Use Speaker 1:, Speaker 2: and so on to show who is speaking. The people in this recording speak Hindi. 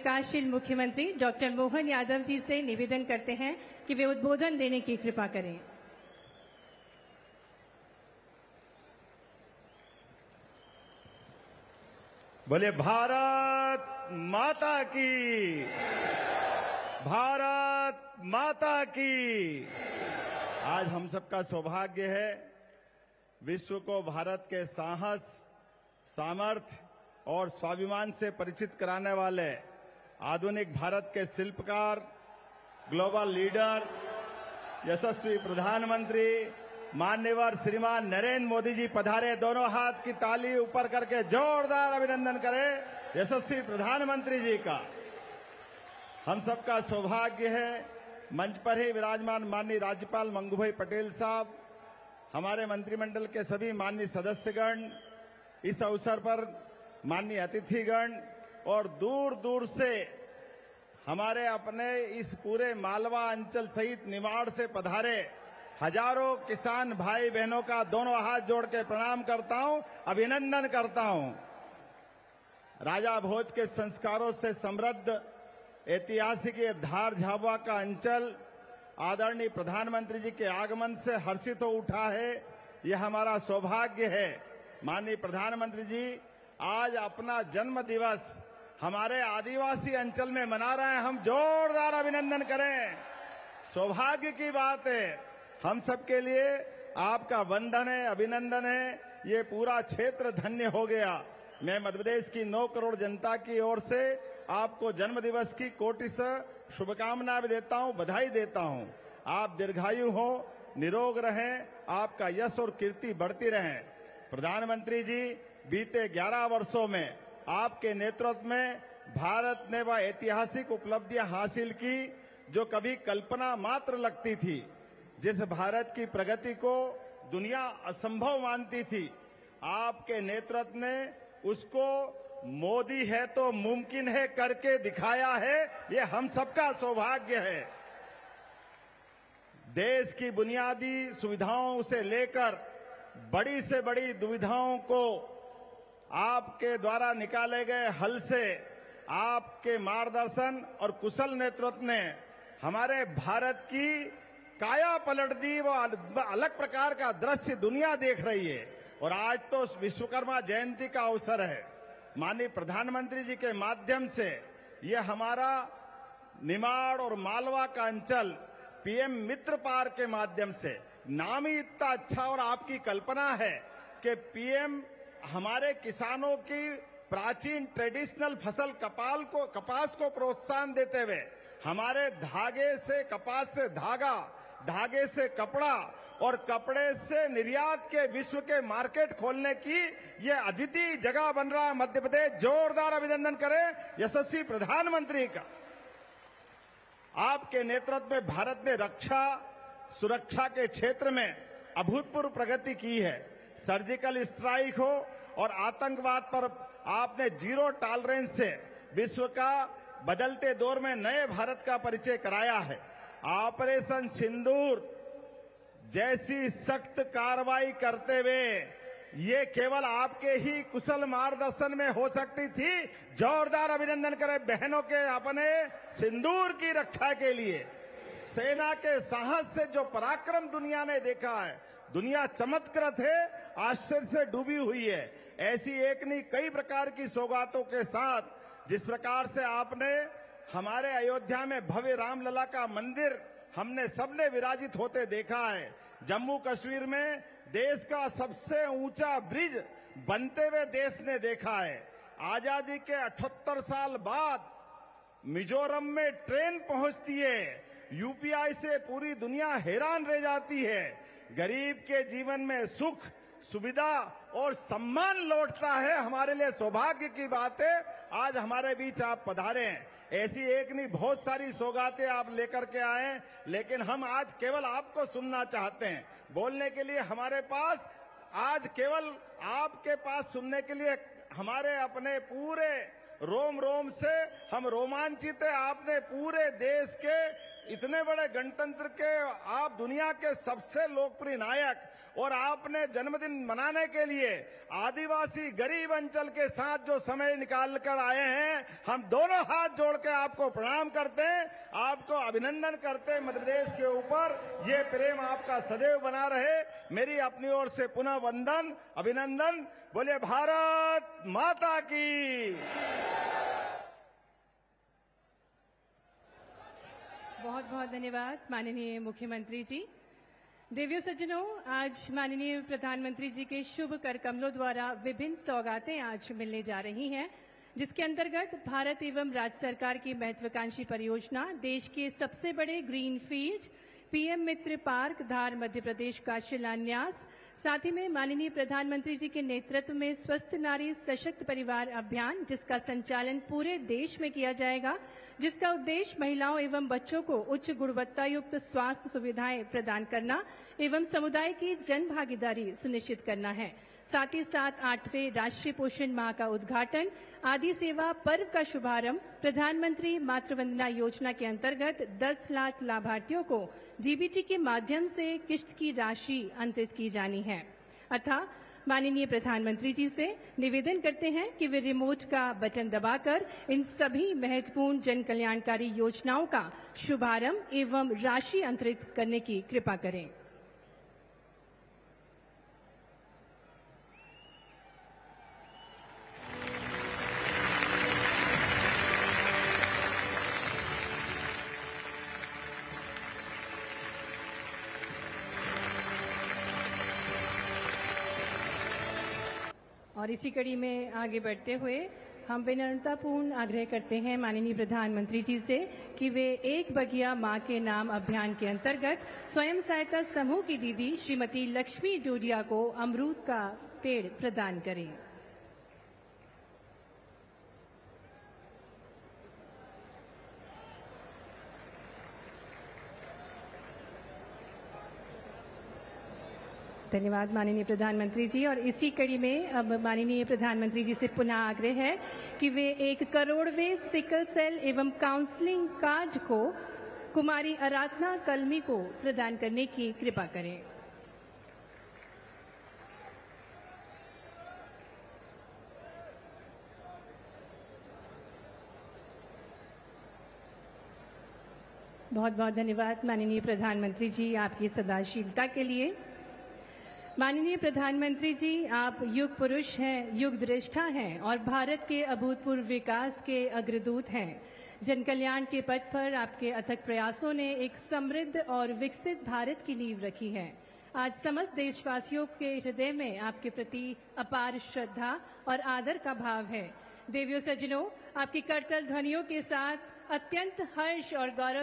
Speaker 1: विकासशील मुख्यमंत्री डॉक्टर मोहन यादव जी से निवेदन करते हैं कि वे उद्बोधन देने की कृपा करें।
Speaker 2: बोले भारत माता की, भारत माता की। आज हम सबका सौभाग्य है विश्व को भारत के साहस, सामर्थ्य और स्वाभिमान से परिचित कराने वाले आधुनिक भारत के शिल्पकार, ग्लोबल लीडर, यशस्वी प्रधानमंत्री माननीय श्रीमान नरेंद्र मोदी जी पधारे। दोनों हाथ की ताली ऊपर करके जोरदार अभिनंदन करें यशस्वी प्रधानमंत्री जी का। हम सबका सौभाग्य है मंच पर ही विराजमान माननीय राज्यपाल मंगूभाई पटेल साहब, हमारे मंत्रिमंडल के सभी माननीय सदस्यगण, इस अवसर पर माननीय अतिथिगण और दूर दूर से हमारे अपने इस पूरे मालवा अंचल सहित निमाड़ से पधारे हजारों किसान भाई बहनों का दोनों हाथ जोड़ के प्रणाम करता हूं, अभिनंदन करता हूं। राजा भोज के संस्कारों से समृद्ध ऐतिहासिक धार झाबुआ का अंचल आदरणीय प्रधानमंत्री जी के आगमन से हर्षित हो उठा है। यह हमारा सौभाग्य है। माननीय प्रधानमंत्री जी आज अपना जन्म दिवस हमारे आदिवासी अंचल में मना रहे हैं। हम जोरदार अभिनंदन करें। सौभाग्य की बात है। हम सबके लिए आपका वंदन है, अभिनंदन है। ये पूरा क्षेत्र धन्य हो गया। मैं मध्य प्रदेश की 9 करोड़ जनता की ओर से आपको जन्म दिवस की कोटि से शुभकामनाएं भी देता हूं, बधाई देता हूं। आप दीर्घायु हो, निरोग रहें, आपका यश और कीर्ति बढ़ती रहें। प्रधानमंत्री जी बीते 11 वर्षों में आपके नेतृत्व में भारत ने वह ऐतिहासिक उपलब्धियां हासिल की जो कभी कल्पना मात्र लगती थी। जिस भारत की प्रगति को दुनिया असंभव मानती थी, आपके नेतृत्व ने उसको मोदी है तो मुमकिन है करके दिखाया है। ये हम सबका सौभाग्य है। देश की बुनियादी सुविधाओं से लेकर बड़ी से बड़ी दुविधाओं को आपके द्वारा निकाले गए हल से, आपके मार्गदर्शन और कुशल नेतृत्व ने हमारे भारत की काया पलट दी। वो अलग प्रकार का दृश्य दुनिया देख रही है। और आज तो विश्वकर्मा जयंती का अवसर है। माननीय प्रधानमंत्री जी के माध्यम से यह हमारा निमाड़ और मालवा का अंचल पीएम मित्र पार्क के माध्यम से, नाम ही इतना अच्छा और आपकी कल्पना है कि पीएम हमारे किसानों की प्राचीन ट्रेडिशनल फसल कपास को प्रोत्साहन देते हुए हमारे धागे से, कपास से धागा, धागे से कपड़ा और कपड़े से निर्यात के विश्व के मार्केट खोलने की यह अद्वितीय जगह बन रहा है मध्य प्रदेश। जोरदार अभिनंदन करें यशस्वी प्रधानमंत्री का। आपके नेतृत्व में भारत ने रक्षा सुरक्षा के क्षेत्र में अभूतपूर्व प्रगति की है। सर्जिकल स्ट्राइक हो और आतंकवाद पर आपने जीरो टॉलरेंस से विश्व का बदलते दौर में नए भारत का परिचय कराया है। ऑपरेशन सिंदूर जैसी सख्त कार्रवाई करते हुए ये केवल आपके ही कुशल मार्गदर्शन में हो सकती थी। जोरदार अभिनंदन करें बहनों के अपने सिंदूर की रक्षा के लिए। सेना के साहस से जो पराक्रम दुनिया ने देखा है, दुनिया चमत्कृत है, आश्चर्य से डूबी हुई है। ऐसी एक नहीं कई प्रकार की सौगातों के साथ जिस प्रकार से आपने हमारे अयोध्या में भव्य रामलला का मंदिर हमने सबने विराजित होते देखा है। जम्मू कश्मीर में देश का सबसे ऊंचा ब्रिज बनते हुए देश ने देखा है। आजादी के 78 साल बाद मिजोरम में ट्रेन पहुंचती है। यूपीआई से पूरी दुनिया हैरान रह जाती है। गरीब के जीवन में सुख, सुविधा और सम्मान लौटता है। हमारे लिए सौभाग्य की बात है आज हमारे बीच आप पधारे हैं। ऐसी एक नहीं बहुत सारी सौगातें आप लेकर के आए, लेकिन हम आज केवल आपको सुनना चाहते हैं। बोलने के लिए हमारे पास आज केवल आपके पास सुनने के लिए हमारे अपने पूरे रोम रोम से हम रोमांचित है। आपने पूरे देश के इतने बड़े गणतंत्र के आप दुनिया के सबसे लोकप्रिय नायक और आपने जन्मदिन मनाने के लिए आदिवासी गरीब अंचल के साथ जो समय निकाल कर आए हैं, हम दोनों हाथ जोड़ के आपको प्रणाम करते हैं, आपको अभिनंदन करते हैं। मध्य प्रदेश के ऊपर ये प्रेम आपका सदैव बना रहे। मेरी अपनी ओर से पुनः वंदन, अभिनंदन। बोले भारत माता की।
Speaker 1: बहुत बहुत धन्यवाद माननीय मुख्यमंत्री जी। देवियों सज्जनों, आज माननीय प्रधानमंत्री जी के शुभ कर कमलों द्वारा विभिन्न सौगातें आज मिलने जा रही हैं, जिसके अंतर्गत भारत एवं राज्य सरकार की महत्वाकांक्षी परियोजना देश के सबसे बड़े ग्रीन फील्ड पीएम मित्र पार्क धार मध्य प्रदेश का शिलान्यास, साथ ही में माननीय प्रधानमंत्री जी के नेतृत्व में स्वस्थ नारी सशक्त परिवार अभियान, जिसका संचालन पूरे देश में किया जाएगा, जिसका उद्देश्य महिलाओं एवं बच्चों को उच्च गुणवत्ता युक्त स्वास्थ्य सुविधाएं प्रदान करना एवं समुदाय की जन भागीदारी सुनिश्चित करना है। साथ ही साथ 8वें राष्ट्रीय पोषण माह का उद्घाटन, आदि सेवा पर्व का शुभारंभ, प्रधानमंत्री मातृ वंदना योजना के अंतर्गत 10 लाख लाभार्थियों को जीबीटी के माध्यम से किश्त की राशि अंतरित की जानी है। अतः माननीय प्रधानमंत्री जी से निवेदन करते हैं कि वे रिमोट का बटन दबाकर इन सभी महत्वपूर्ण जन कल्याणकारी योजनाओं का शुभारंभ एवं राशि अंतरित करने की कृपा करें। और इसी कड़ी में आगे बढ़ते हुए हम विनम्रतापूर्ण आग्रह करते हैं माननीय प्रधानमंत्री जी से कि वे एक बगिया मां के नाम अभियान के अंतर्गत स्वयं सहायता समूह की दीदी श्रीमती लक्ष्मी डोडिया को अमरूद का पेड़ प्रदान करें। धन्यवाद माननीय प्रधानमंत्री जी। और इसी कड़ी में अब माननीय प्रधानमंत्री जी से पुनः आग्रह है कि वे 1 करोड़वें सिकल सेल एवं काउंसलिंग कार्ड को कुमारी आराधना कलमी को प्रदान करने की कृपा करें। बहुत बहुत धन्यवाद माननीय प्रधानमंत्री जी आपकी सदाशीलता के लिए। माननीय प्रधानमंत्री जी, आप युग पुरुष हैं, युग दृष्टा हैं और भारत के अभूतपूर्व विकास के अग्रदूत हैं। जन कल्याण के पथ पर आपके अथक प्रयासों ने एक समृद्ध और विकसित भारत की नींव रखी है। आज समस्त देशवासियों के हृदय में आपके प्रति अपार श्रद्धा और आदर का भाव है। देवियों सज्जनों, आपकी करतल ध्वनियों के साथ अत्यंत हर्ष और गौरव